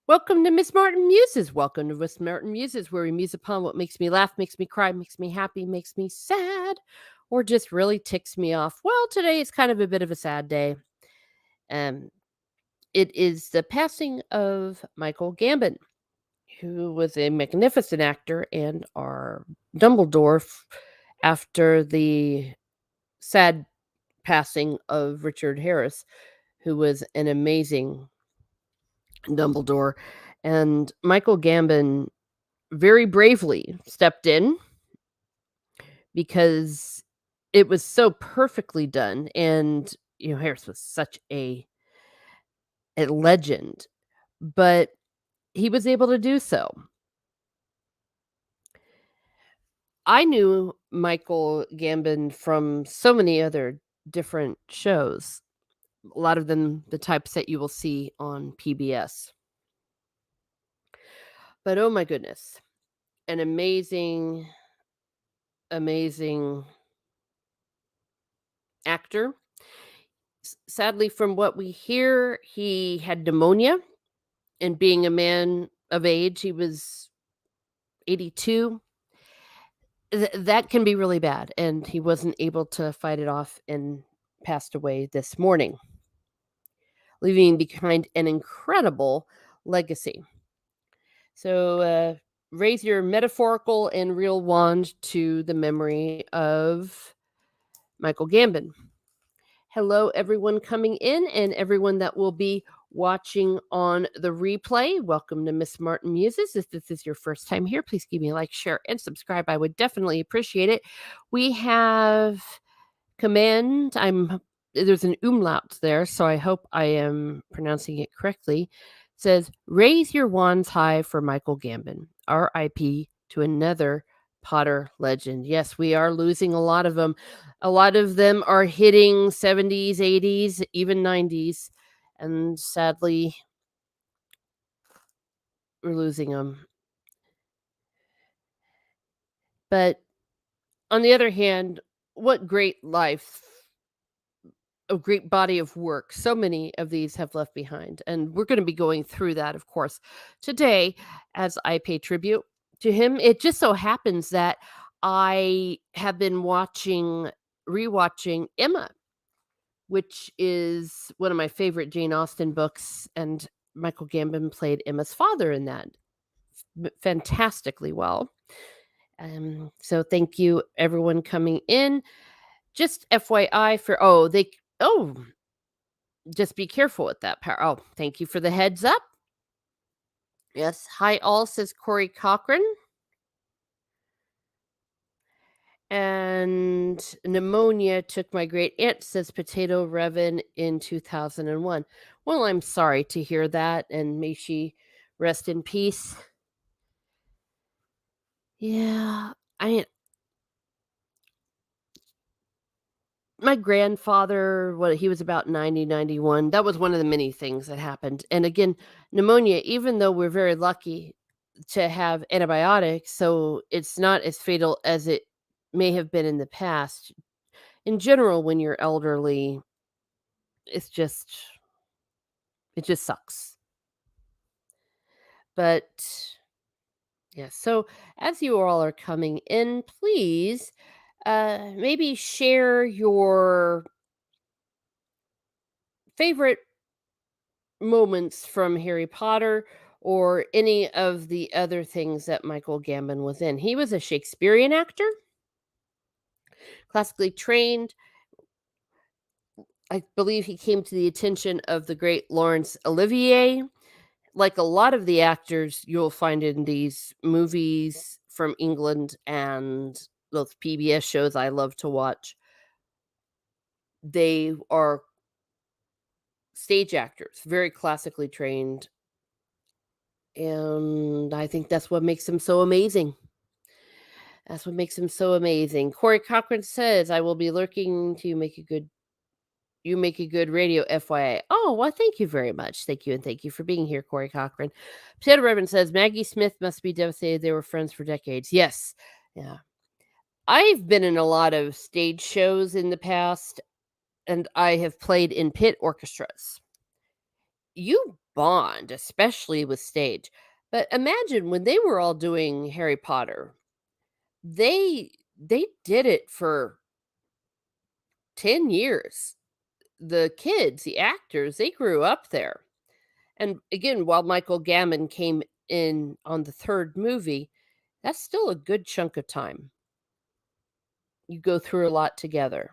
Welcome to Miss Martin Muses. Welcome to Miss Martin Muses, where we muse upon what makes me laugh, makes me cry, makes me happy, makes me sad, or just really ticks me off. Well, today is kind of a bit of a sad day. Um, it is the passing of Michael Gambon, who was a magnificent actor and our Dumbledore after the sad passing of Richard Harris, who was an amazing Dumbledore. And Michael Gambon very bravely stepped in because it was so perfectly done. And, Harris was such a legend, but he was able to do so. I knew Michael Gambon from so many other different shows, a lot of them the types that you will see on PBS. But oh my goodness, an amazing, amazing actor. Sadly, from what we hear, he had pneumonia, and being a man of age, he was 82. That can be really bad, and he wasn't able to fight it off and passed away this morning, leaving behind an incredible legacy. So, raise your metaphorical and real wand to the memory of Michael Gambon. Hello, everyone coming in and everyone that will be watching on the replay. Welcome to Miss Martin Muses. If this is your first time here, please give me a like, share, and subscribe. I would definitely appreciate it. We have command. There's an umlaut there, so I hope I am pronouncing it correctly. It says, raise your wands high for Michael Gambon. R.I.P. to another Potter legend. Yes, we are losing a lot of them. A lot of them are hitting 70s, 80s, even 90s. And sadly, we're losing them. But on the other hand, what great life, a great body of work so many of these have left behind. And we're going to be going through that, of course, today as I pay tribute to him. It just so happens that I have been rewatching Emma, which is one of my favorite Jane Austen books, and Michael Gambon played Emma's father in that fantastically well. So thank you everyone coming in. Just FYI just be careful with that power. Oh, thank you for the heads up. Yes, hi all, says Corey Cochran. And pneumonia took my great aunt, says Potato Revan, in 2001. Well, I'm sorry to hear that, and may she rest in peace. Yeah, my grandfather, he was about 90, 91. That was one of the many things that happened. And again, pneumonia, even though we're very lucky to have antibiotics, so it's not as fatal as it may have been in the past. In general, when you're elderly, it just sucks. But yeah, so as you all are coming in, please maybe share your favorite moments from Harry Potter or any of the other things that Michael Gambon was in. He was a Shakespearean actor, classically trained. I believe he came to the attention of the great Laurence Olivier. Like a lot of the actors you'll find in these movies from England and those PBS shows I love to watch, they are stage actors, very classically trained. And I think that's what makes them so amazing. That's what makes him so amazing. Corey Cochran says, I will be lurking to make a good radio, FYI. Oh, well, thank you very much. Thank you, and thank you for being here, Corey Cochran. Potato Reverend says, Maggie Smith must be devastated. They were friends for decades. Yes. Yeah. I've been in a lot of stage shows in the past, and I have played in pit orchestras. You bond, especially with stage. But imagine when they were all doing Harry Potter, they did it for 10 years. The kids, the actors, they grew up there. And again, while Michael Gambon came in on the 3rd movie, that's still a good chunk of time. You go through a lot together.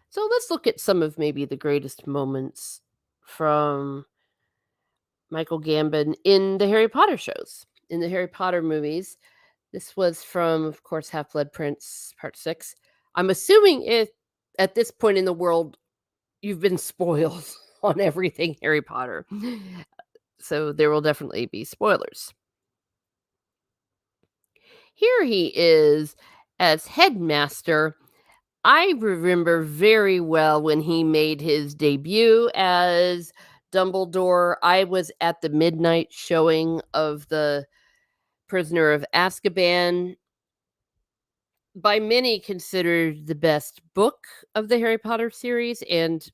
So let's look at some of maybe the greatest moments from Michael Gambon in the Harry Potter shows. In the Harry Potter movies, this was from, of course, Half-Blood Prince Part 6. I'm assuming if at this point in the world you've been spoiled on everything Harry Potter. So there will definitely be spoilers. Here he is as headmaster. I remember very well when he made his debut as Dumbledore. I was at the midnight showing of The Prisoner of Azkaban, by many considered the best book of the Harry Potter series and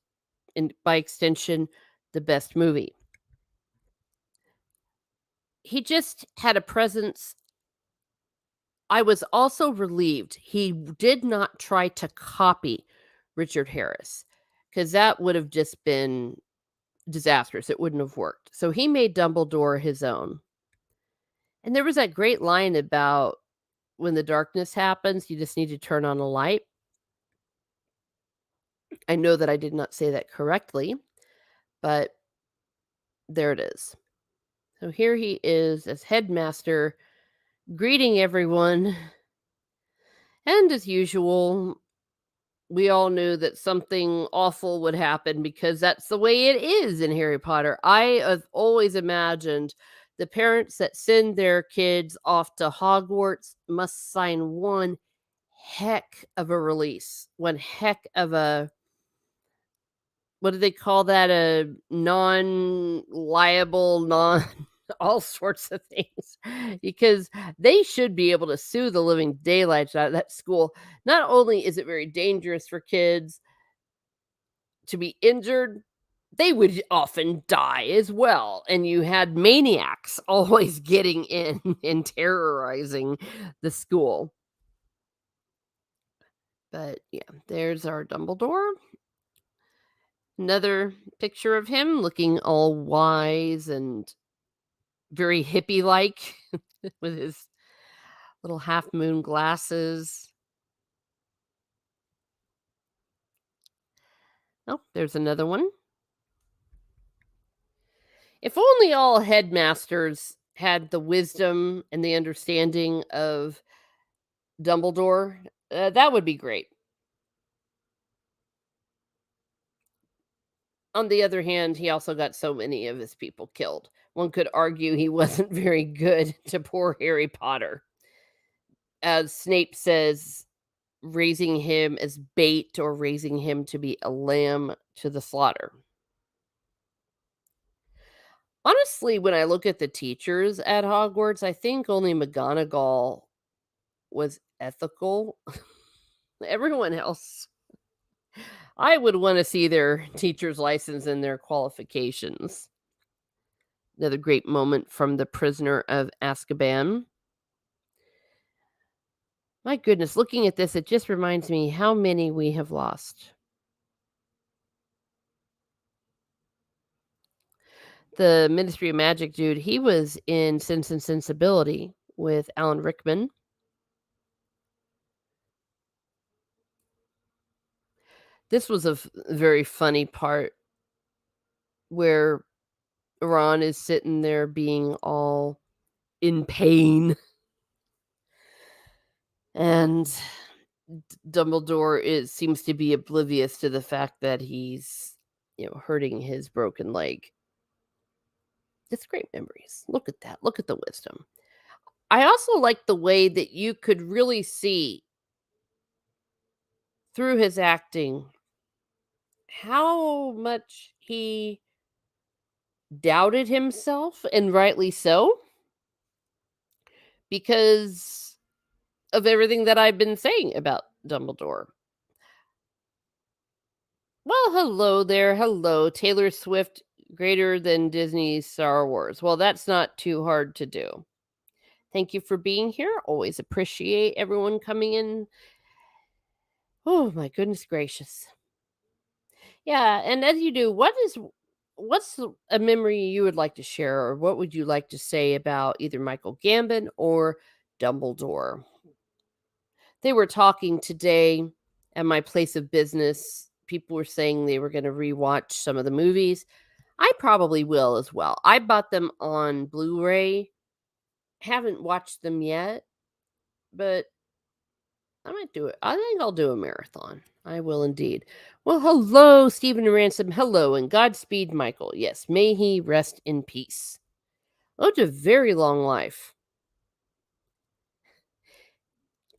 by extension, the best movie. He just had a presence. I was also relieved he did not try to copy Richard Harris, because that would have just been disastrous. It wouldn't have worked. So he made Dumbledore his own. And there was that great line about when the darkness happens, you just need to turn on a light. I know that I did not say that correctly, but there it is. So here he is as headmaster, greeting everyone. And as usual, we all knew that something awful would happen because that's the way it is in Harry Potter. I have always imagined the parents that send their kids off to Hogwarts must sign one heck of a release, one heck of a, what do they call that? A non liable, non all sorts of things, because they should be able to sue the living daylights out of that school. Not only is it very dangerous for kids to be injured, they would often die as well. And you had maniacs always getting in and terrorizing the school. But yeah, there's our Dumbledore. Another picture of him looking all wise and very hippie like with his little half moon glasses. Oh, there's another one. If only all headmasters had the wisdom and the understanding of Dumbledore, that would be great. On the other hand, he also got so many of his people killed. One could argue he wasn't very good to poor Harry Potter. As Snape says, raising him as bait or raising him to be a lamb to the slaughter. Honestly, when I look at the teachers at Hogwarts, I think only McGonagall was ethical. Everyone else, I would want to see their teacher's license and their qualifications. Another great moment from The Prisoner of Azkaban. My goodness, looking at this, it just reminds me how many we have lost. The Ministry of Magic dude, he was in Sense and Sensibility with Alan Rickman. This was a very funny part where Ron is sitting there being all in pain, and Dumbledore seems to be oblivious to the fact that he's, hurting his broken leg. It's great memories. Look at that. Look at the wisdom. I also like the way that you could really see through his acting how much he doubted himself, and rightly so, because of everything that I've been saying about Dumbledore. Well, hello there. Hello. Taylor Swift greater than Disney's Star Wars. Well, that's not too hard to do. Thank you for being here. Always appreciate everyone coming in. Oh my goodness gracious. Yeah, and as you do, what's a memory you would like to share, or what would you like to say about either Michael Gambon or Dumbledore? They were talking today at my place of business. People were saying they were going to rewatch some of the movies. I probably will as well. I bought them on Blu-ray. Haven't watched them yet, but I might do it. I think I'll do a marathon. I will indeed. Well, hello, Stephen Ransom. Hello, and Godspeed, Michael. Yes, may he rest in peace. Lived a very long life.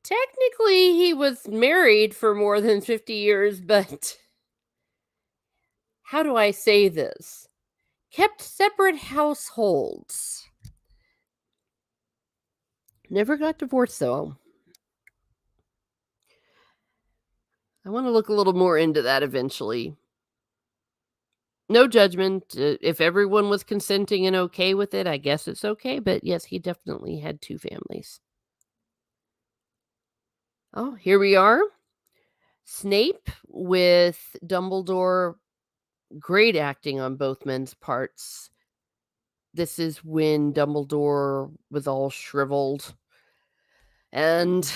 Technically, he was married for more than 50 years, but how do I say this? Kept separate households. Never got divorced, though. I want to look a little more into that eventually. No judgment. If everyone was consenting and okay with it, I guess it's okay. But yes, he definitely had two families. Oh, here we are. Snape with Dumbledore. Great acting on both men's parts. This is when Dumbledore was all shriveled. And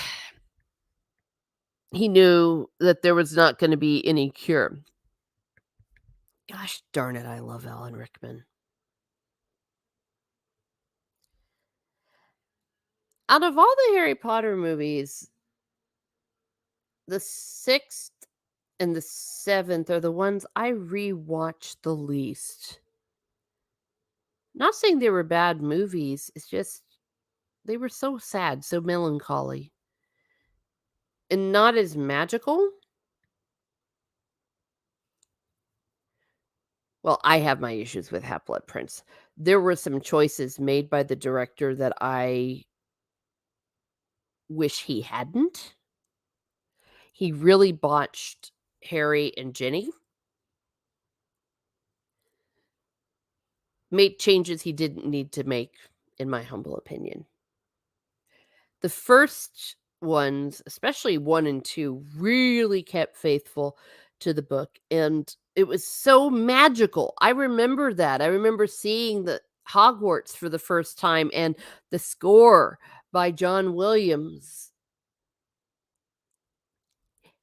he knew that there was not going to be any cure. Gosh darn it, I love Alan Rickman. Out of all the Harry Potter movies, the sixth and the seventh are the ones I rewatch the least. Not saying they were bad movies, it's just they were so sad, so melancholy, and not as magical. Well, I have my issues with Half Blood Prince. There were some choices made by the director that I wish he hadn't. He really botched Harry and Ginny. Made changes he didn't need to make, in my humble opinion. The first ones, especially 1 and 2, really kept faithful to the book, and it was so magical. I remember that. I remember seeing the Hogwarts for the first time and the score by John Williams.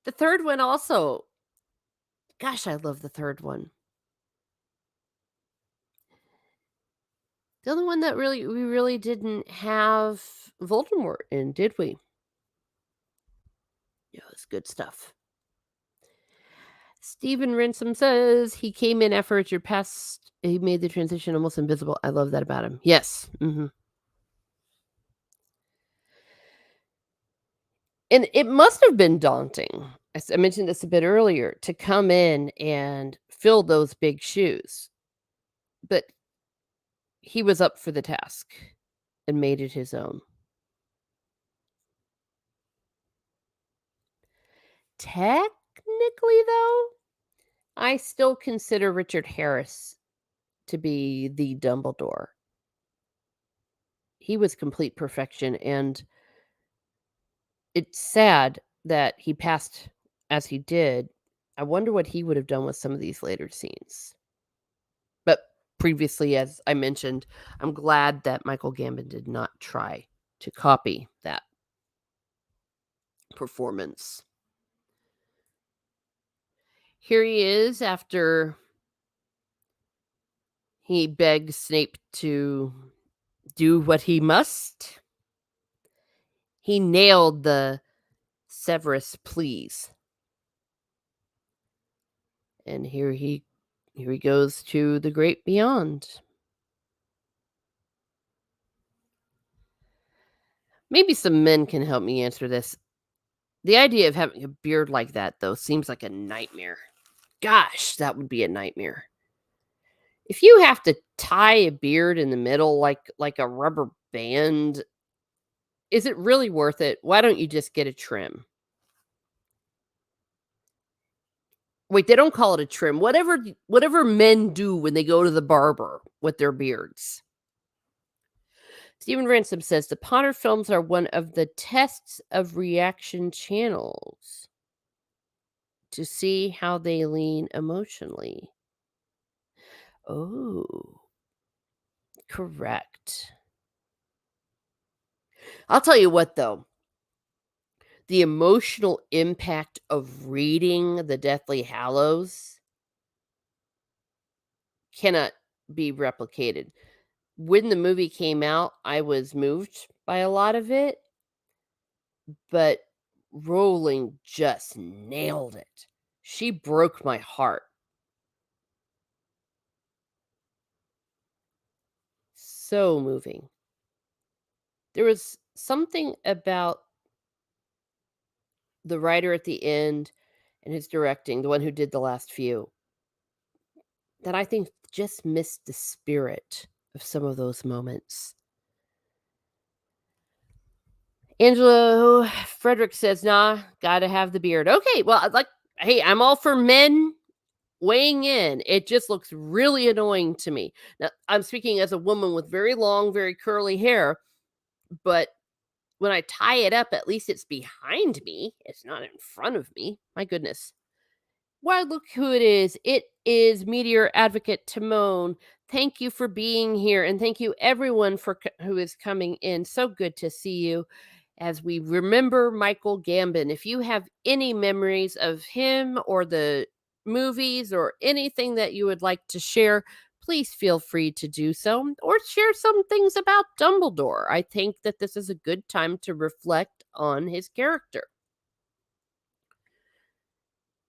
The third one also. Gosh, I love the third one. The only one that we really didn't have Voldemort in, did we? Yeah, it's good stuff. Stephen Ransom says he came in after Richard passed. He made the transition almost invisible. I love that about him. Yes. And it must have been daunting. As I mentioned this a bit earlier, to come in and fill those big shoes. But he was up for the task and made it his own. Technically, though, I still consider Richard Harris to be the Dumbledore. He was complete perfection, and it's sad that he passed as he did. I wonder what he would have done with some of these later scenes. But previously, as I mentioned, I'm glad that Michael Gambon did not try to copy that performance. Here he is after he begs Snape to do what he must. He nailed the Severus please. And here he goes to the great beyond. Maybe some men can help me answer this. The idea of having a beard like that, though, seems like a nightmare. Gosh, that would be a nightmare. If you have to tie a beard in the middle like a rubber band, is it really worth it? Why don't you just get a trim? Wait, they don't call it a trim. Whatever men do when they go to the barber with their beards. Stephen Ransom says the Potter films are one of the tests of reaction channels to see how they lean emotionally. Oh, correct. I'll tell you what, though, the emotional impact of reading The Deathly Hallows cannot be replicated. When the movie came out, I was moved by a lot of it, but Rowling just nailed it. She broke my heart. So moving. There was something about the writer at the end and his directing, the one who did the last few, that I think just missed the spirit of some of those moments. Angelo Frederick says, "Nah, gotta have the beard." Okay, well, hey, I'm all for men weighing in. It just looks really annoying to me. Now, I'm speaking as a woman with very long, very curly hair, but when I tie it up, at least it's behind me. It's not in front of me. My goodness. Why, look who it is. It is Meteor Advocate Timon. Thank you for being here, and thank you everyone who is coming in. So good to see you as we remember Michael Gambon. If you have any memories of him or the movies or anything that you would like to share, please feel free to do so or share some things about Dumbledore. I think that this is a good time to reflect on his character.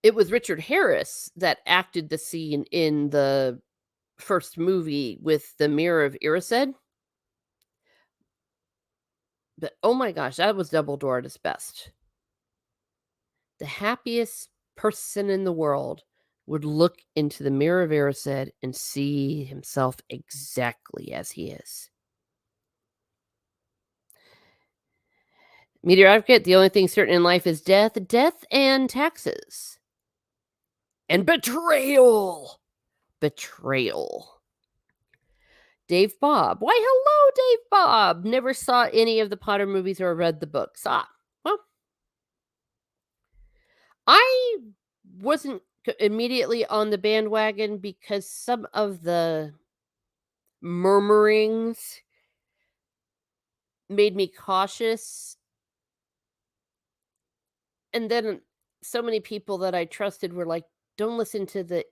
It was Richard Harris that acted the scene in the first movie with the Mirror of Erised. But oh my gosh, that was Dumbledore at his best. The happiest person in the world would look into the Mirror of Erised and see himself exactly as he is. Meteor Advocate, the only thing certain in life is death, death and taxes. And betrayal. Betrayal. Dave Bob. Why, hello, Dave Bob. Never saw any of the Potter movies or read the books. Ah, well, I wasn't immediately on the bandwagon because some of the murmurings made me cautious. And then so many people that I trusted were like, don't listen to the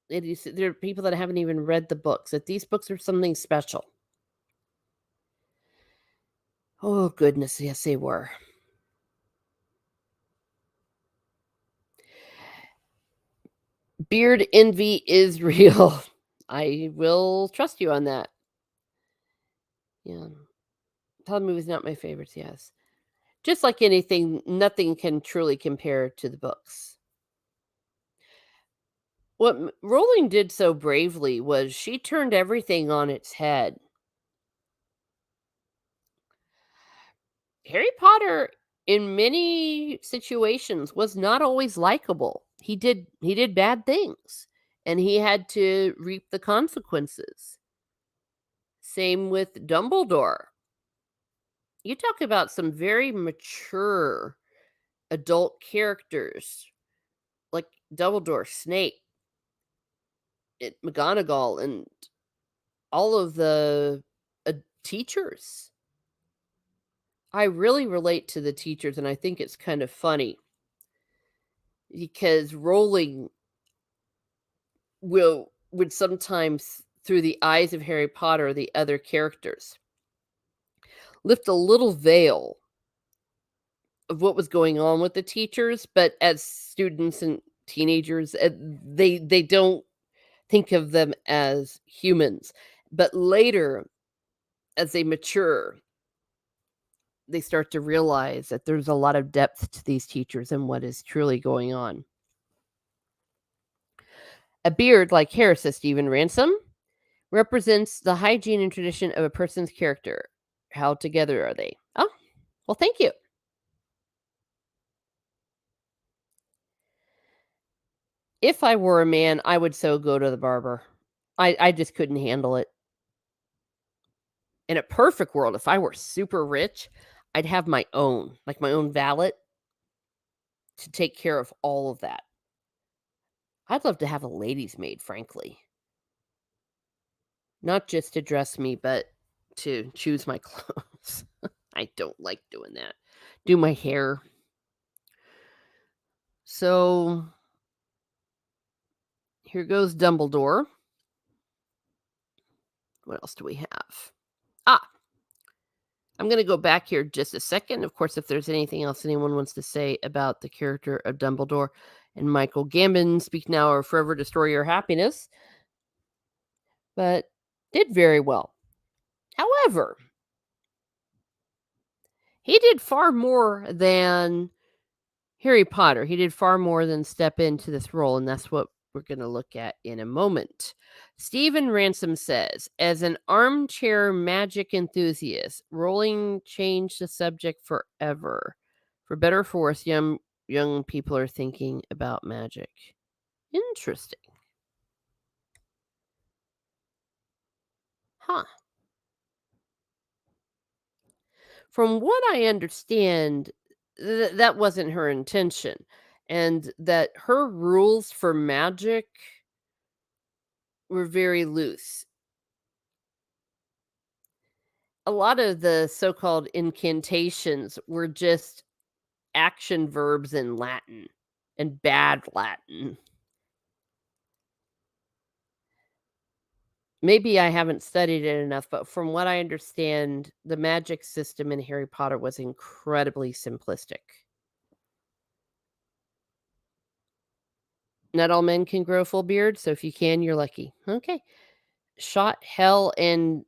idiots. There are people that haven't even read the books, that these books are something special. Oh, goodness. Yes, they were. Beard envy is real. I will trust you on that. Yeah. Todd movie's not my favorites, yes. Just like anything, nothing can truly compare to the books. What Rowling did so bravely was she turned everything on its head. Harry Potter, in many situations, was not always likable. He did bad things, and he had to reap the consequences. Same with Dumbledore. You talk about some very mature adult characters like Dumbledore, Snape, McGonagall, and all of the teachers. I really relate to the teachers, and I think it's kind of funny because Rowling would sometimes, through the eyes of Harry Potter, the other characters, lift a little veil of what was going on with the teachers, but as students and teenagers, they don't think of them as humans. But later, as they mature, they start to realize that there's a lot of depth to these teachers and what is truly going on. A beard like hair, says Stephen Ransom, represents the hygiene and tradition of a person's character. How together are they? Oh, well, thank you. If I were a man, I would so go to the barber. I just couldn't handle it. In a perfect world, if I were super rich, I'd have my own, like my own valet to take care of all of that. I'd love to have a lady's maid, frankly. Not just to dress me, but to choose my clothes. I don't like doing that. Do my hair. So here goes Dumbledore. What else do we have? Ah, I'm going to go back here just a second. Of course, if there's anything else anyone wants to say about the character of Dumbledore and Michael Gambon, speak now or forever destroy your happiness, but did very well. However, he did far more than Harry Potter. He did far more than step into this role, and that's what we're going to look at in a moment. Stephen Ransom says, as an armchair magic enthusiast, Rowling changed the subject forever. For better or for worse, young people are thinking about magic. Interesting. Huh. From what I understand, that wasn't her intention, and that her rules for magic were very loose. A lot of the so-called incantations were just action verbs in Latin and bad Latin. Maybe I haven't studied it enough, but from what I understand, the magic system in Harry Potter was incredibly simplistic. Not all men can grow a full beard, so if you can, you're lucky. Okay. Shot, hell, and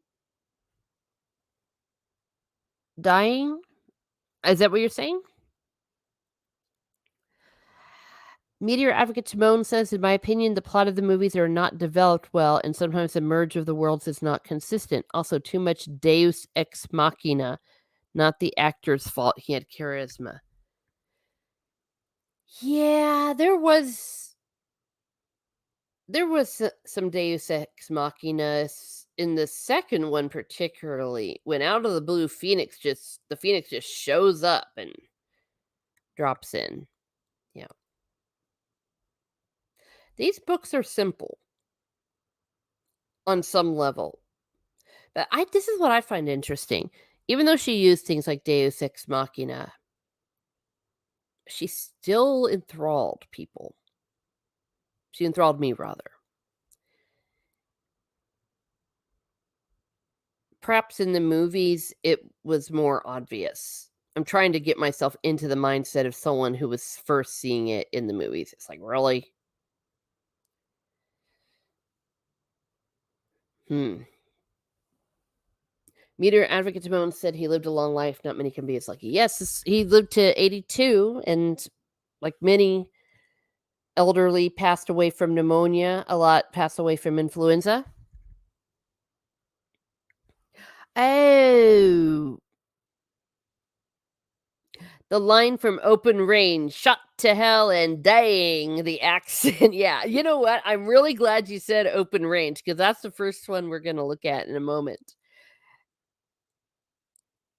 dying? Is that what you're saying? Meteor Advocate Timon says, in my opinion, the plot of the movies are not developed well, and sometimes the merge of the worlds is not consistent. Also, too much deus ex machina. Not the actor's fault. He had charisma. Yeah, there was some deus ex machina in the second one particularly. When out of the blue, the phoenix just shows up and drops in. Yeah. These books are simple on some level. But this is what I find interesting. Even though she used things like deus ex machina, she still enthralled people. She enthralled me rather. Perhaps in the movies, it was more obvious. I'm trying to get myself into the mindset of someone who was first seeing it in the movies. It's like, really? Hmm. Meteor Advocate Timon said he lived a long life. Not many can be as lucky. Yes, he lived to 82, and like many elderly passed away from pneumonia. A lot passed away from influenza. Oh, the line from Open Range, "Shot to hell and dang," the accent. Yeah, you know what? I'm really glad you said Open Range because that's the first one we're gonna look at in a moment.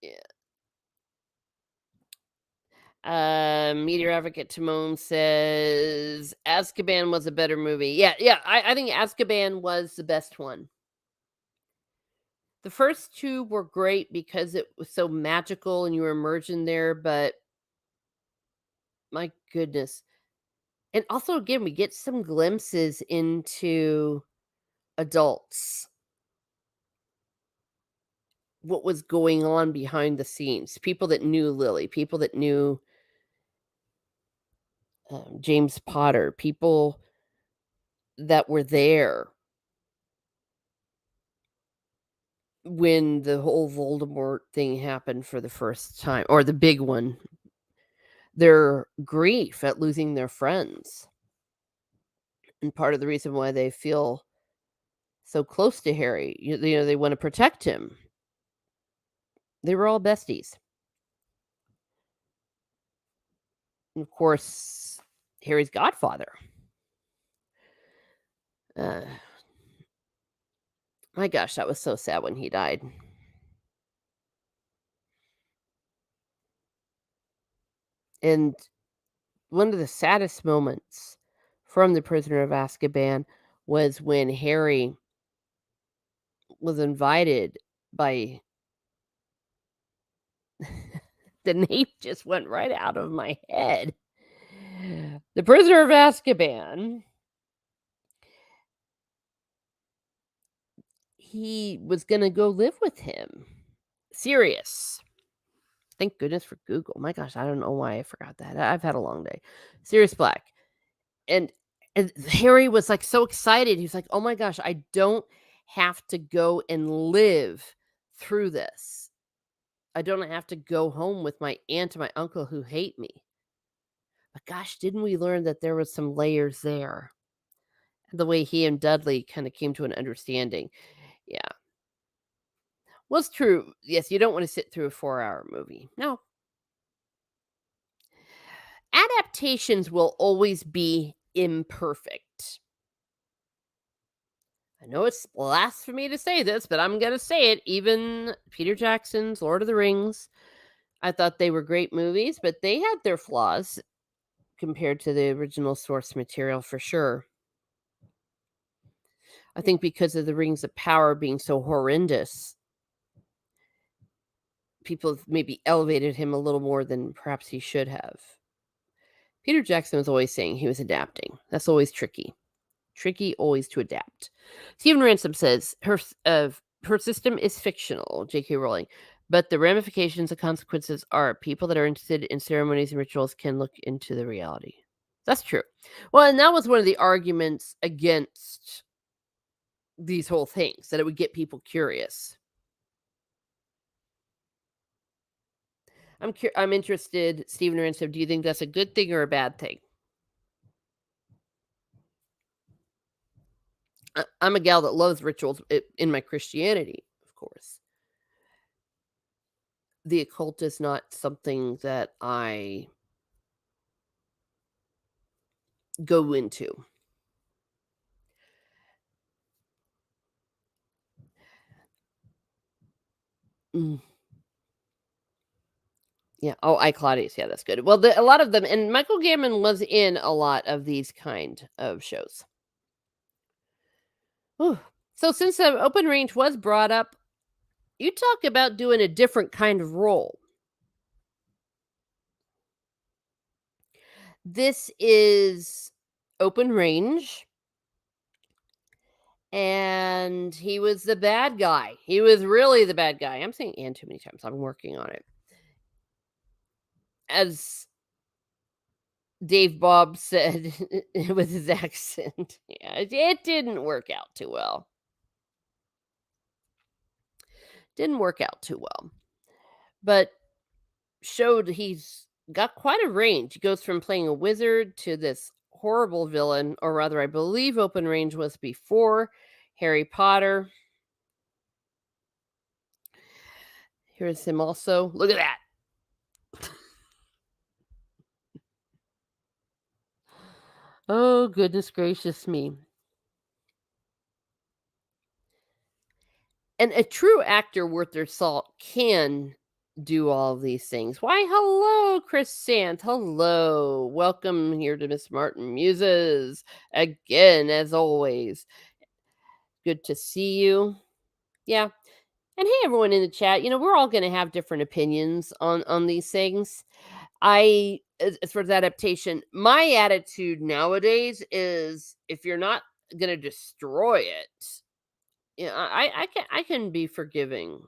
Yeah. Meteor Advocate Timon says Azkaban was a better movie. Yeah, yeah, I think Azkaban was the best one. The first 2 were great because it was so magical and you were immersed in there, but my goodness. And also, again, we get some glimpses into adults, what was going on behind the scenes, people that knew Lily, people that knew James Potter, people that were there when the whole Voldemort thing happened for the first time, or the big one, their grief at losing their friends. And part of the reason why they feel so close to Harry, they want to protect him. They were all besties. And of course, Harry's godfather. Uh, my gosh, that was so sad when he died. And one of the saddest moments from The Prisoner of Azkaban was when Harry was invited by the name just went right out of my head. The Prisoner of Azkaban. He was gonna go live with him. Sirius. Thank goodness for Google. My gosh, I don't know why I forgot that. I've had a long day. Sirius Black. And and Harry was, like, so excited. He was like, "Oh my gosh, I don't have to go and live through this. I don't have to go home with my aunt and my uncle who hate me." But gosh, didn't we learn that there was some layers there? The way he and Dudley kinda came to an understanding. Yeah. Was true. Yes, you don't wanna sit through a 4-hour movie. No. Adaptations will always be imperfect. I know it's blasphemy to say this, but I'm gonna say it. Even Peter Jackson's Lord of the Rings, I thought they were great movies, but they had their flaws compared to the original source material for sure. I think because of the Rings of Power being so horrendous, people have maybe elevated him a little more than perhaps he should have. Peter Jackson was always saying he was adapting. That's always tricky. Tricky always to adapt. Stephen Ransom says her system is fictional, J.K. Rowling, but the ramifications and consequences are people that are interested in ceremonies and rituals can look into the reality. That's true. Well, and that was one of the arguments against these whole things, that it would get people curious. I'm interested, Stephen Ransom, do you think that's a good thing or a bad thing? I'm a gal that loves rituals in my Christianity, of course. The occult is not something that I go into. Mm, yeah. Oh, I Claudius. Yeah, that's good. Well, a lot of them, and Michael Gambon was in a lot of these kind of shows. Whew. So, since the open range was brought up, you talk about doing a different kind of role. This is open range, and he was the bad guy. He was really the bad guy. I'm saying "and" too many times. I'm working on it. As Dave Bob said with his accent. Yeah, it didn't work out too well. Didn't work out too well. But showed he's got quite a range. He goes from playing a wizard to this horrible villain, or rather, I believe Open Range was before Harry Potter. Here's him also. Look at that. Oh, goodness gracious me. And a true actor worth their salt can do all these things. Why, hello, Chris Sant. Hello. Welcome here to Miss Martin Muses. Again, as always. Good to see you. Yeah. And hey everyone in the chat, we're all gonna have different opinions on these things. As for the adaptation, my attitude nowadays is if you're not gonna destroy it, I can be forgiving.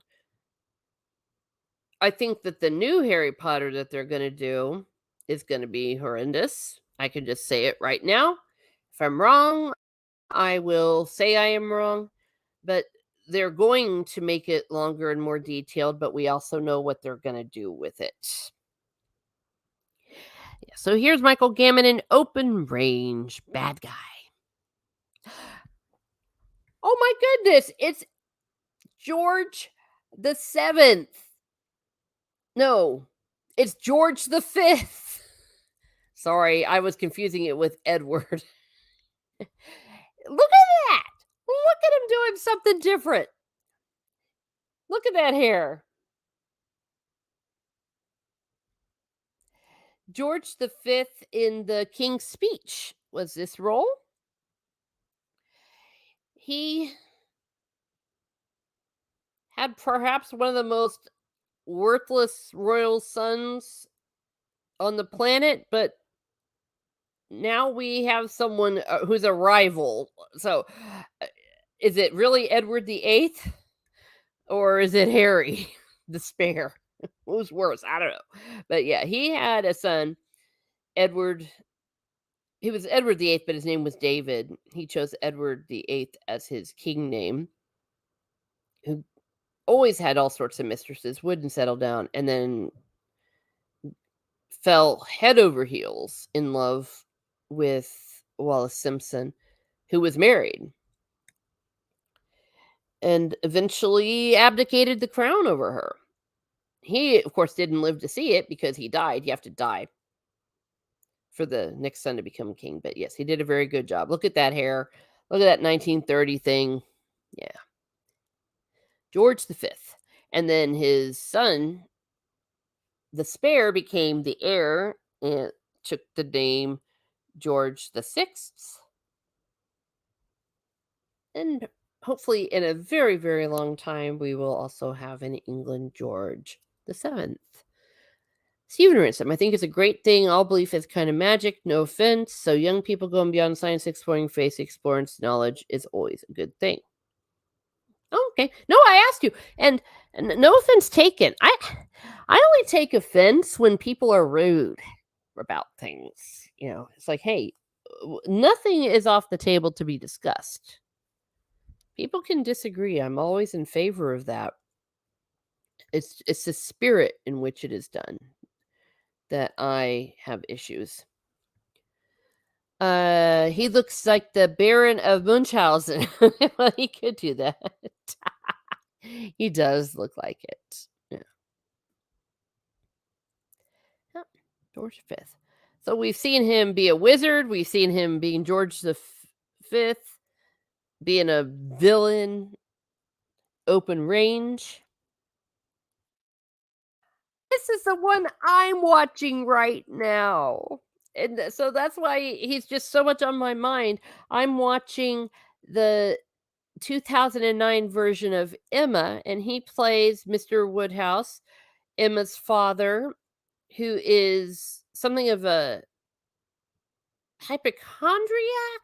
I think that the new Harry Potter that they're gonna do is gonna be horrendous. I can just say it right now. If I'm wrong, I will say I am wrong, but they're going to make it longer and more detailed, but we also know what they're gonna do with it. Yeah, so here's Michael Gambon in Open Range, bad guy. Oh my goodness, it's George the 7th. No, it's George the 5th. Sorry, I was confusing it with Edward. Look at look at him doing something different. Look at that hair. George the Fifth in the King's Speech was this role. He had perhaps one of the most worthless royal sons on the planet, but now we have someone who's a rival. So, uh, is it really Edward the Eighth or is it Harry the Spare? Who's worse? I don't know. But yeah, he had a son, Edward. He was Edward the Eighth, but his name was David. He chose Edward the Eighth as his king name, who always had all sorts of mistresses, wouldn't settle down, and then fell head over heels in love with Wallace Simpson, who was married, and eventually abdicated the crown over her. He, of course, didn't live to see it because he died. You have to die for the next son to become king. But yes, he did a very good job. Look at that hair. Look at that 1930 thing. Yeah. George the Fifth. And then his son, the Spare, became the heir and took the name George the Sixth. And hopefully, in a very, very long time, we will also have in England George the Seventh. Humanism, I think, is a great thing. All belief is kind of magic, no offense. So, young people going beyond science, exploring faith, exploring knowledge is always a good thing. Oh, okay. No, I asked you, and no offense taken. I only take offense when people are rude about things. It's like, hey, nothing is off the table to be discussed. People can disagree. I'm always in favor of that. It's the spirit in which it is done that I have issues. He looks like the Baron of Munchausen. Well, he could do that. He does look like it. Yeah. Yep. George V. So we've seen him be a wizard. We've seen him being George the Fifth, being a villain, open range. This is the one I'm watching right now. And so that's why he's just so much on my mind. I'm watching the 2009 version of Emma, and he plays Mr. Woodhouse, Emma's father, who is something of a hypochondriac,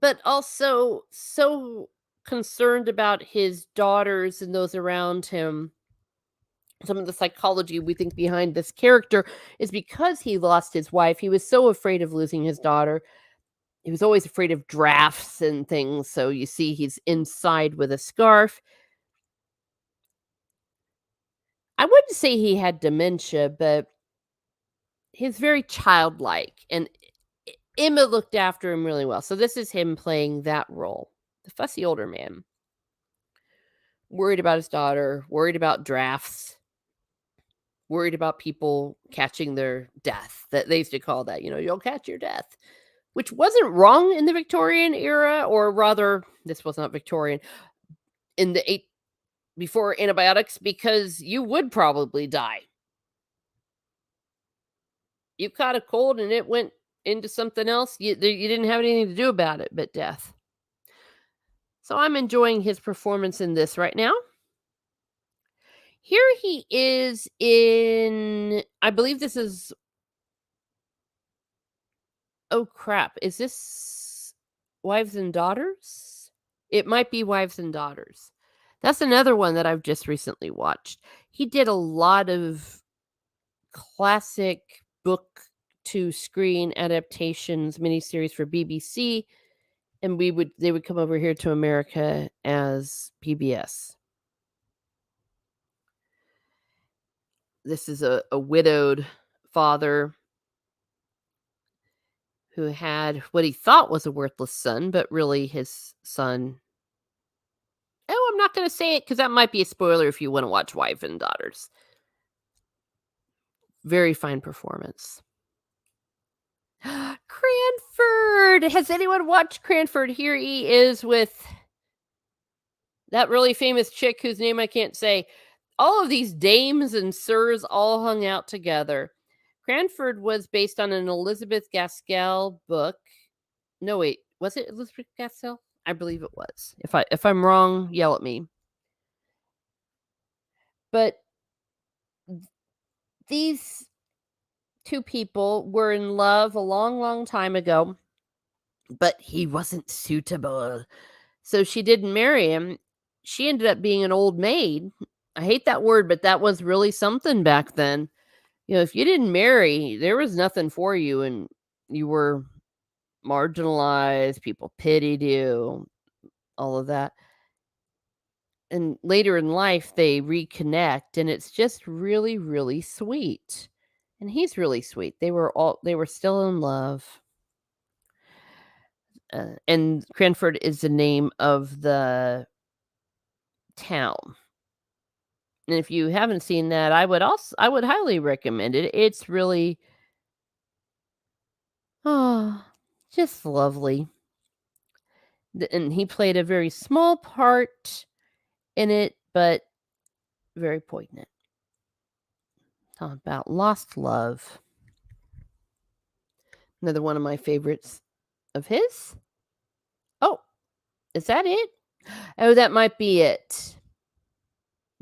but also so concerned about his daughters and those around him. Some of the psychology we think behind this character is because he lost his wife. He was so afraid of losing his daughter. He was always afraid of drafts and things. So you see, he's inside with a scarf. I wouldn't say he had dementia, but he's very childlike. And Emma looked after him really well. So this is him playing that role, the fussy older man. Worried about his daughter, worried about drafts, worried about people catching their death. That they used to call that, you'll catch your death, which wasn't wrong in the Victorian era, or rather, this was not Victorian, in the before antibiotics, because you would probably die. You caught a cold and it went into something else. You didn't have anything to do about it but death. So I'm enjoying his performance in this right now. Here he is in, I believe this is, oh crap, is this Wives and Daughters? It might be Wives and Daughters. That's another one that I've just recently watched. He did a lot of classic book to screen adaptations, miniseries for BBC, and they would come over here to America as PBS. This is a widowed father who had what he thought was a worthless son, but really his son. Oh, I'm not going to say it because that might be a spoiler if you want to watch Wife and Daughters. Very fine performance. Cranford! Has anyone watched Cranford? Here he is with that really famous chick whose name I can't say. All of these dames and sirs all hung out together. Cranford was based on an Elizabeth Gaskell book. No, wait, was it Elizabeth Gaskell? I believe it was. If I'm wrong, yell at me. But these two people were in love a long, long time ago, but he wasn't suitable. So she didn't marry him. She ended up being an old maid. I hate that word, but that was really something back then. If you didn't marry, there was nothing for you and you were marginalized, people pitied you, all of that. And later in life, they reconnect and it's just really, really sweet. And he's really sweet. They were still in love. And Cranford is the name of the town. And if you haven't seen that, I would highly recommend it. It's really oh, just lovely. And he played a very small part in it, but very poignant. Talking about lost love. Another one of my favorites of his. Oh, is that it? Oh, that might be it.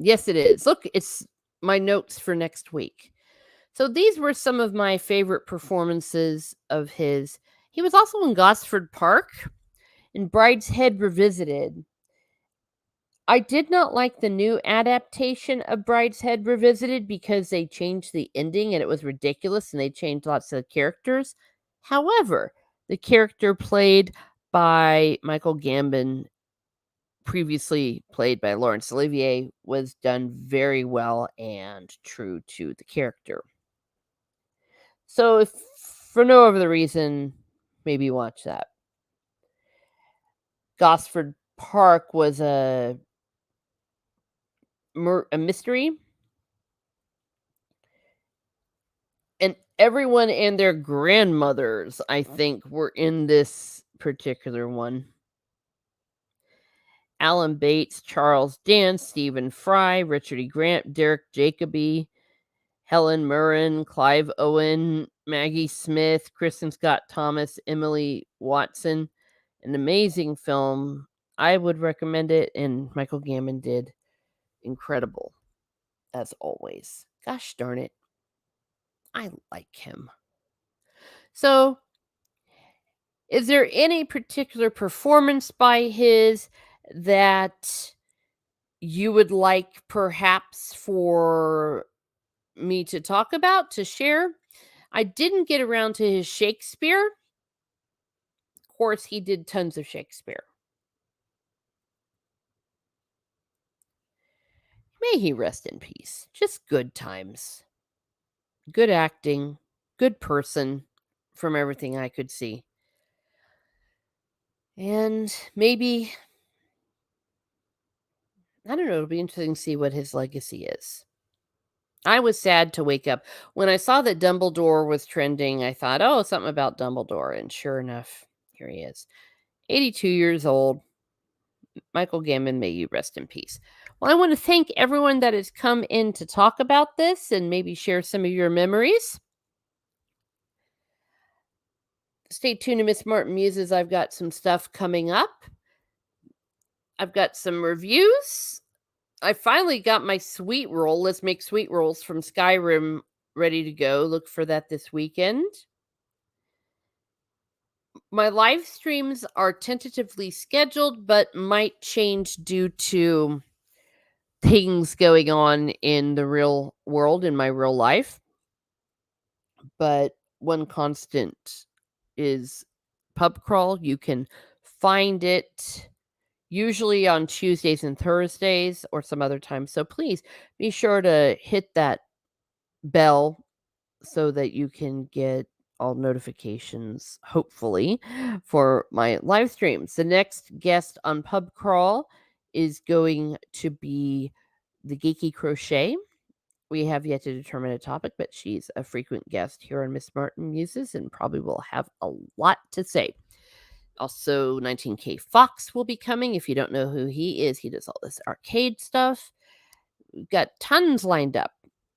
Yes, it is. Look, it's my notes for next week. So these were some of my favorite performances of his. He was also in Gosford Park and Brideshead Revisited. I did not like the new adaptation of Brideshead Revisited because they changed the ending and it was ridiculous and they changed lots of characters. However, the character played by Michael Gambon, previously played by Laurence Olivier, was done very well and true to the character. So, if for no other reason, maybe watch that. Gosford Park was a mystery, and everyone and their grandmothers, I think, were in this particular one. Alan Bates, Charles Dance, Stephen Fry, Richard E. Grant, Derek Jacobi, Helen Mirren, Clive Owen, Maggie Smith, Kristen Scott Thomas, Emily Watson. An amazing film. I would recommend it, and Michael Gambon did incredible, as always. Gosh darn it. I like him. So, is there any particular performance by his that you would like perhaps for me to talk about, to share? I didn't get around to his Shakespeare. Of course, he did tons of Shakespeare. May he rest in peace. Just good times. Good acting. Good person from everything I could see. And maybe, I don't know, it'll be interesting to see what his legacy is. I was sad to wake up. When I saw that Dumbledore was trending, I thought, oh, something about Dumbledore. And sure enough, here he is. 82 years old. Michael Gambon, may you rest in peace. Well, I want to thank everyone that has come in to talk about this and maybe share some of your memories. Stay tuned to Miss Martin Muses. I've got some stuff coming up. I've got some reviews. I finally got my sweet roll. Let's make sweet rolls from Skyrim ready to go. Look for that this weekend. My live streams are tentatively scheduled, but might change due to things going on in the real world, in my real life. But one constant is pub crawl. You can find it usually on Tuesdays and Thursdays or some other time. So please be sure to hit that bell so that you can get all notifications, hopefully, for my live streams. The next guest on Pub Crawl is going to be the Geeky Crochet. We have yet to determine a topic, but she's a frequent guest here on Miss Martin Muses and probably will have a lot to say. Also, 19K Fox will be coming. If you don't know who he is, he does all this arcade stuff. We've got tons lined up.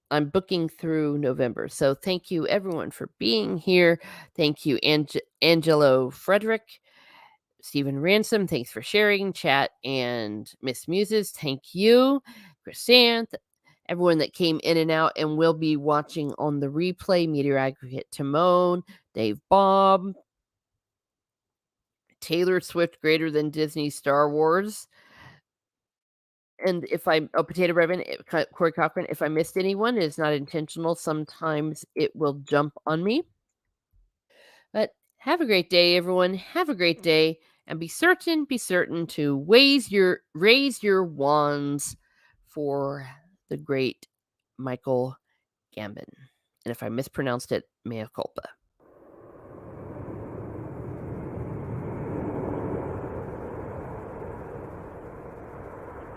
I'm booking through November. So thank you everyone for being here. Thank you, Angelo Frederick, Stephen Ransom. Thanks for sharing, chat, and Miss Muses. Thank you, Chrysanth, everyone that came in and out and will be watching on the replay. Meteor Aggregate Timon, Dave Bob, Taylor Swift greater than Disney Star Wars. And if Potato Reverend, Corey Cochran, if I missed anyone, it's not intentional. Sometimes it will jump on me. But have a great day, everyone. Have a great day. And be certain to raise your wands for the great Michael Gambon. And if I mispronounced it, mea culpa.